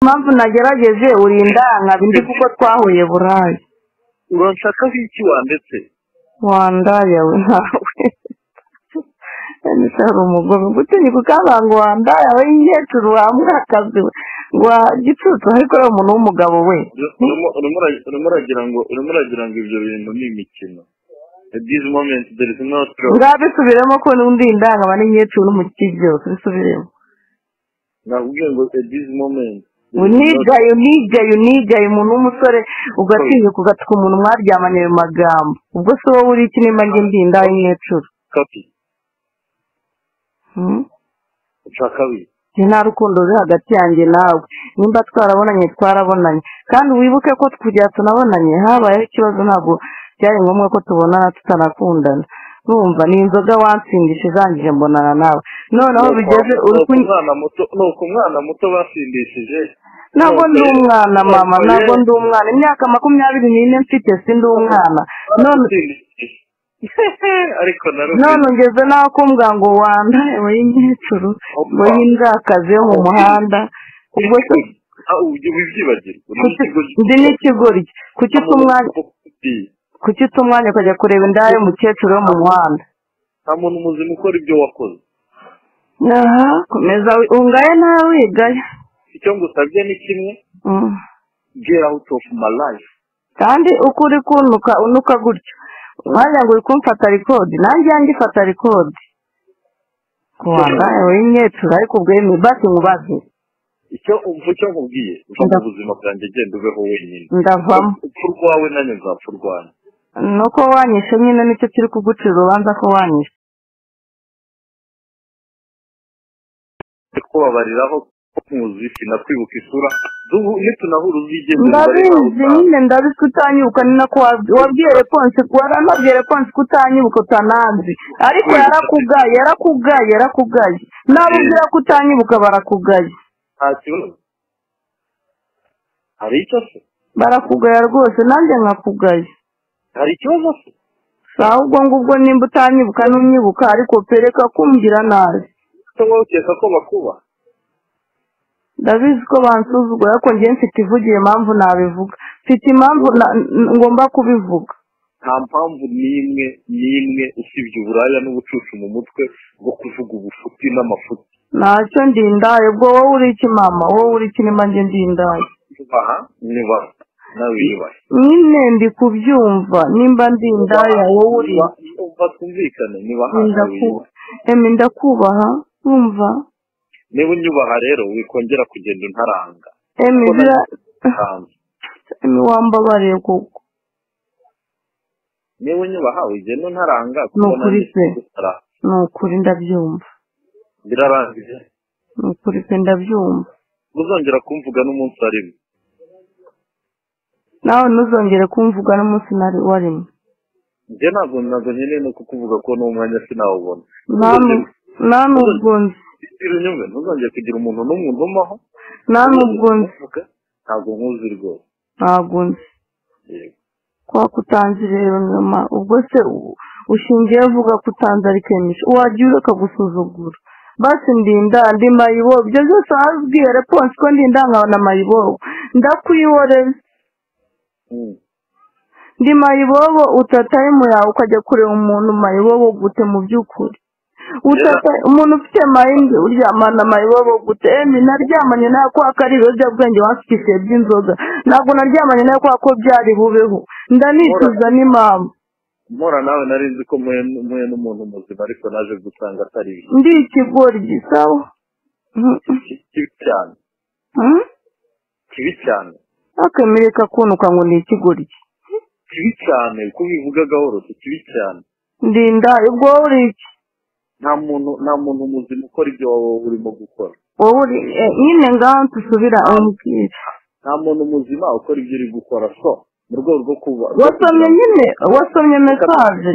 mpamvu nagerageje urinda nkabindi kuko twahuye burayi. Uranshaka iki wandetse? Wandaye we nawe. Nisara umugome gutinyi kukabango wandaye we nyecuru wamwakazi we. Wa gicucu ariko ari umuntu w'umugabo we. Urumuragira ngo ibyo bintu ni imikino. At this moment there is no trouble. Ngabisubiremo ko n'undi ndanga bane nyecuru mu kivyo bisubiremo. Nabwiye ngo at this moment unigaye umuntu w'umusore ugatinya kugatuka umuntu mwaryamanye mu magambo. Ubwo se wowe uri iki nimba nge ndinda nyecuru. Copy. Ushaka wi. Nta rukundo ruri hagati yanjye nawe. Nimba twarabonanye. Kandi wibuke ko kugira tunabonanye habaye ikibazo ntabwo byari ngombwa ko tubonana tutanakundana. Numva ni inzoga wansindishe zangije mbonana nawe. Noneho bigeze uri umwana muto basindishije. Ntabwo ndi umwana mama, ntabwo ndi umwana. Imyaka 24 mfite sindi umwana. None ngeze naho kumbwa ngo wanda we nyecuru ngo yindakaze mu muhanda. Ubwo se ndi n'ikigori kuki tumwanya kujya kureba indaye umukecuru wo mu muhanda. Nta muntu muzima ukora ibyo wakoze. Komeza ungaye nawe wigaye. Icyo ngusabye ni kimwe. Get out of my life. Kandi ukuri unuka gutyo. Mwanya ngo ukumfata record nanjye ngifata record. Kwanda we nyecuru ariko ubweme basi ngubaze. Icyo nkubwiye uva mu buzima bwanjye genda ubeho wenyine. Ndavamo. Urwawe nanye nzapfurwana. Nuko wanyishe nyine nicyo kiri kugucira ubanza ko wanyishe. Kubabariraho muziki nakwibuka isura nitunahura uzigeze ndabizi nyine ndabikutanyuka ni nako wabwiye response waranabwiye response kutanyuka utananzi ariko yarakugaye nabubwira kutanyuka barakugaye. Hari icyo se barakugaya rwose nanjye nkakugaye. Hari ikibazo se sawa ubwo nimba utanyuka n'umwibuka ariko pereka kumbwira nabi. Wowe ukeka ko bakuba? Ndabizi ko bansuzugura ariko ngiye mfite ivugiye impamvu nabivuga. Mfite impamvu ngomba kubivuga. Nta mpamvu n'imwe usibye uburaya n'ubucucu mu mutwe bwo kuvuga ubufuti n'amafuti. Ntacyo ndindaye ubwo wowe uri iki mama wowe uri iki nimba nge ndindaye. Niba nawe yibaye. Nyine ndi kubyumva nimba ndindaya wowe uri. Umva twumvikane niba ndakubaha umva. Niba unyubaha rero wikongera kugenda untaranga. Wambabariye koko. Niba unyubaha wigenda untaranga nukuri ndabyumva. Birarangije. Nukuri pe ndabyumva. Uzongera kumvuga n'umunsi arimo. Nawe ntuzongere kumvuga n'umunsi warimo. Nje ntabwo nkeneye no kukuvuga ko n'umwanya sinawubona. Nta nubwo nzi. Ntuzongere kugira umuntu n'umwe ntumaho. Nta nubwo nzi. Ntabwo nkuzi rwose. Ntabwo nzi. Kwa kutanzi rero nyuma ubwo se ushingiye uvuga kutanzi ari kemisha wagiye ureka gusuzugura. Basi ndinda ndi mayibo byo byose azbwiye response ko ndinda nkabona mayibo ndakwiyoreza. Ndi mayibobo utataye mu yawe ukajya kureba umuntu mayibobo gute mu byukuri. Utataye umuntu ufite mayindi uryamana mayibobo gute naryamanye nawe ko akari ibyo bwenge wafite by'inzoga. Ntabwo naryamanye nawe ko byari bubeho. Ndanicuza n'impamvu. Mora nawe narinzi ko muye n'umuntu muzima ariko naje gusanga atari byo. Ndi ikigori sawa. Kibi cyane. Kibi cyane. Akamereka kunuka ngo ni ikigori. Kibi cyane kubivuga gahoro kibi cyane. Ndinda ubwo uri iki? Nta muntu muzima ukora ibyo wowe urimo gukora. Wowe nyine ngaho tusubira umbwira. Nta muntu muzima ukora ibyo uri gukora so mu rwego rwo kuba. Wasomye message.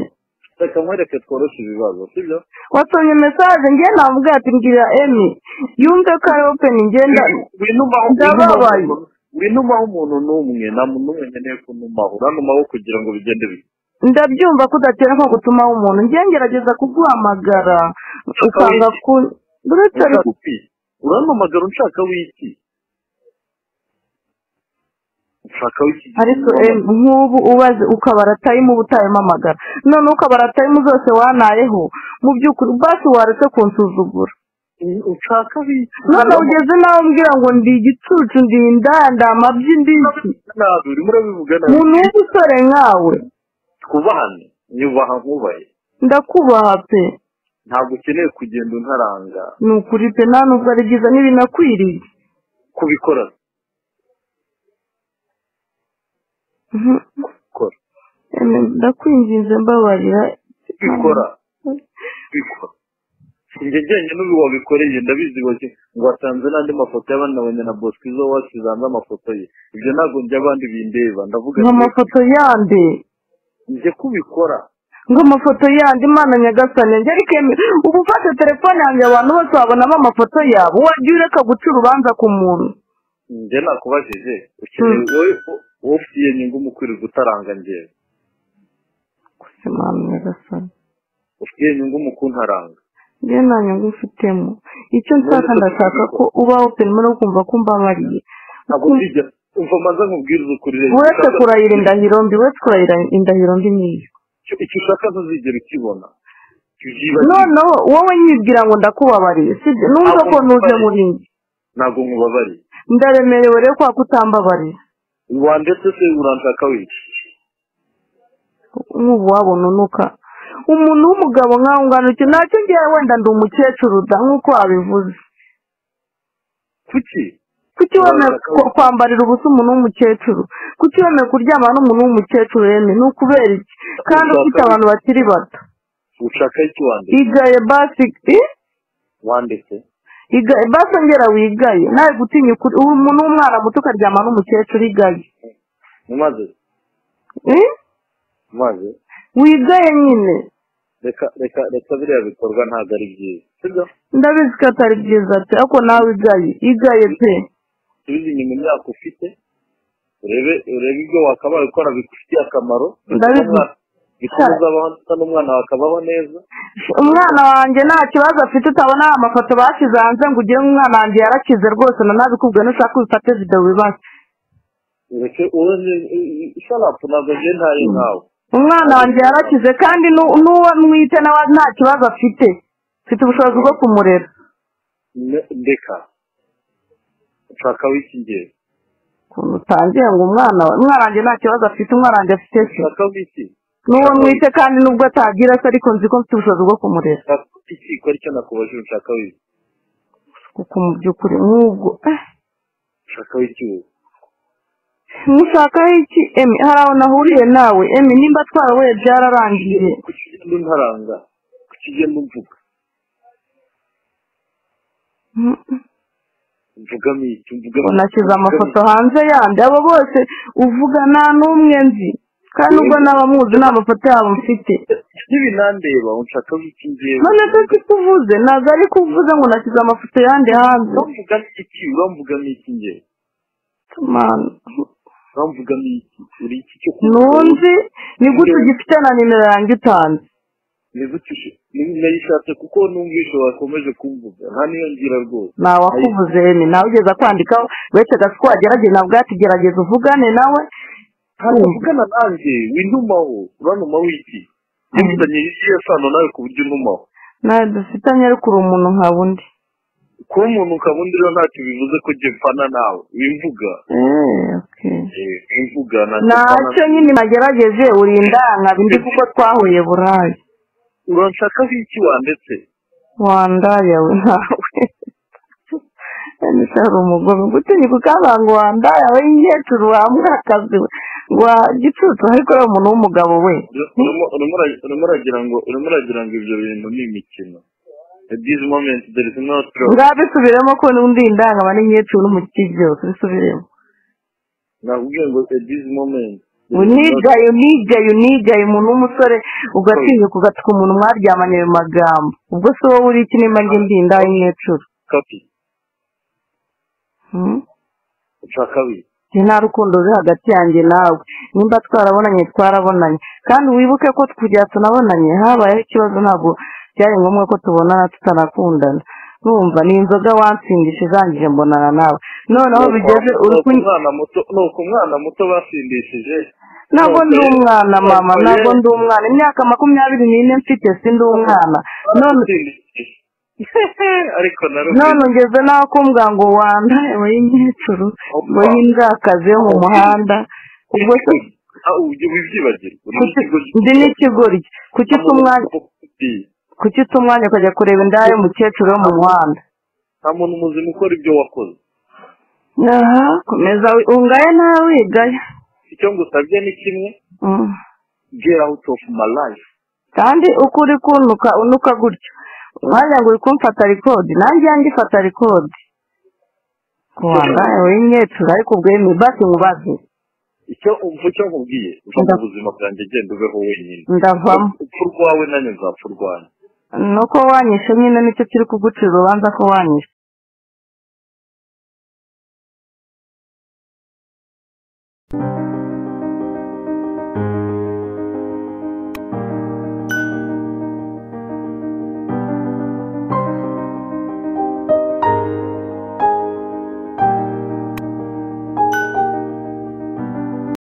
Reka nkwereke tworoshye ibibazo sibyo? Wasomye message ngiye navuga ati ngira Emi yumve ko ari open ngenda ndababaye. Winumaho umuntu n'umwe nta muntu n'umwe nkeneye kunumaho uranumaho kugira ngo bigende bite. Ndabyumva ko udatera nko gutumaho umuntu ngiye ngerageza kuguhamagara ukanga ku uranumagara unshaka wiki. ushaka w'iki ariko nk'ubu ubaze ukabara time ubutayemamagara none ukabara time zose wanayeho mu by'ukuri basi waretse kunsuzugura ushaka biki none ugeze nawe umbwira ngo ndi igicucu ndi indanda amabyi ndiki nabi urimo urabivuga nabi umuntu w'umusore nkawe twubahane nyubaha nkubaye ndakubaha pe ntabwo ukeneye kugenda untaranga ni ukuri pe nta nubwo ari byiza n'ibinakwiriye kubikora ndakwinginze mbabarira bikora njye njyenyine n'ubu wabikoreye ndabizi ngo wasanze n'andi mafoto y'abandi nabonye na Bosco izo wasize hanze amafoto ye ibyo ntabwo njya abandi bindeba ndavuga nk'amafoto yande njye kubikora nk'amafoto yande Imana nyagasani njye ariko ubu ufashe telefone yanjye abantu bose babonamo amafoto yabo wagiye ureka guca urubanza ku muntu njye nakubajije ukeneye wowe ufitiye inyungu mu kwirirwa utaranga njyewe gusa Imana nyagasani ufitiye inyungu mu kuntaranga njye nta nyungu mfitemo icyo nshaka ndashaka ko uba open no kumva ko mbabariye ntabwo bijya umva maze nkubwiriza ukuri wese kurahira indahiro mbi wese kurahira indahiro mbi niyo icyo ushaka ntuzigera ukibona noneho wowe nyibwira ngo ndakubabariye sibyo numva ko nuje muri njye ntabwo nkubabariye ndaremerewe rero kwa kutambabariye wandetse se uranshaka wiki nk'ubu wabona unuka umuntu w'umugabo nkaho ungana iki ntacyo ngewe wenda ndi umukecuru da nk'uko wabivuze kuki wemeye kwambarira ubusa umuntu w'umukecuru kuki wemeye kuryama n'umuntu w'umukecuru yeme ni ukubera iki kandi ufite abantu bakiri bato ushaka iki wanditse igaye basi wanditse igaye basi ongera wigaye nawe gutinya ukuri umuntu w'umwana muto ukaryama n'umukecuru igaye maze wigaye nyine reka biriya bikorwa ntabwo ari byiza sibyo ndabizi ko atari byiza pe ariko nawe igaye pe subiza inyuma imyaka ufite urebe ibyo wakabaye ukora bigufitiye akamaro ndabizi bitubuza abaho ndetse n'umwana wakabaho neza umwana wanjye nta kibazo afite utabona amafoto bashyize hanze ngo ugire umwana wanjye yarakize rwose nanabikubwiye nushaka ubifate video wibase ureke uwe isharapu ntabwo ngiye ntaye nkawe umwana wanjye yarakize kandi n'uwo mwite nawe nta kibazo afite mfite ubushobozi bwo kumurera ndeka ushaka w'iki ngiye ukuntu utangiye ngo umwana wanjye nta kibazo afite umwana wanjye afite se ushaka w'iki n'uwo mwite kandi nubwo atagira se ariko nzi ko mfite ubushobozi bwo kumurera iki ko aricyo nakubajije ushaka w'iki kuko mu by'ukuri nk'ubwo ushaka w'iki wowe mushaka iki emi hari aho nahuriye nawe emi nimba twarahuye byararangiye kuki ugenda untaranga kuki ugenda umvuga mvugamo iki unashyize amafoto hanze yandi abo bose uvuga nta n'umwe nzi kandi ubwo n'abamuzi nta mafoto yabo mfite ntibinandeba unshaka w'iki ngewe none se kuvuze ntabwo ari kuvuze ngo nashyize amafoto yandi hanze uramvugamo iki ngewe uramvugamo iki uri iki cyo ntunzi ni gute ugifite na nimero yanjye utanze ni gute nayishatse kuko numvishe wakomeje kumvuga nta niyo ngira rwose ntawakuvuze ni nawe ugeza kwandikaho wese gasi ko wagerageza nabwo ati gerageza uvugane nawe ntabwo uvugana nanjye wintumaho urantumaho iki dufitanye iyihe sano nawe ku buryo untumaho nawe dufitanye ariko uri umuntu nka bundi kuba umuntu ukaba undi rero ntacyo bivuze ko njye mpana nawe wimvuga wimvuga ntacyo nyine nagerageje urinda nkabindi kuko twahuye burayi uranshakaho iki wandetse wandayawe nawe hari umugore gutinyuka ukabanga wandayawe y'ingecuru wamwakazi we ngo gicucu ariko ari umuntu w'umugabo we urimo uragira ngo ibyo bintu ni imikino at this moment there is no throw ngabisubiremo ko n'undi ndangaba n'inkecuru n'umuki byose bisubiremo nakubwiye ngo at this moment unigaye umuntu w'umusore ugatinyuka ugatuka umuntu mwaryamanye mu magambo ubwo se wowe uri iki nimba njye ndinda y'inkecuru kapi ushaka wiki nta rukundo ruri hagati yanjye nawe nimba twarabonanye kandi wibuke ko kugira tunabonanye habayeho ikibazo ntabwo byari ngombwa ko tubonana tutanakundana numva ni inzoga wansindisha izangije mbonana nawe noneho bigeze nuko umwana muto basindishije ntabwo ndi umwana mama ntabwo ndi umwana imyaka 24 mfite sindi umwana none ngeze naho kumbwa ngo wanda w'inkecuru ngo y'imbwakazi yo mu muhanda ubwo se ndi n'ikigoryi kuki umwanya ukajya kureba inda y'umukecuru wo mu muhanda nta muntu muzima ukora ibyo wakoze aha komeza ungaye nawe wigaye icyo ngusabye ni kimwe get out of my life kandi uko uri kunuka unuka gutyo umwanya ngo uri kumfata record nanjye yanjye ifata record kuwanda w'inkecuru ariko ubwemi basi mubaze icyo nkubwiye uva mu buzima bwanjye genda ubeho wenyine ndavamo upfu rwawe nanjye nzapfa urwanjye nuko wanyishe nyine nicyo kiri kugucira urubanza ko wanyishe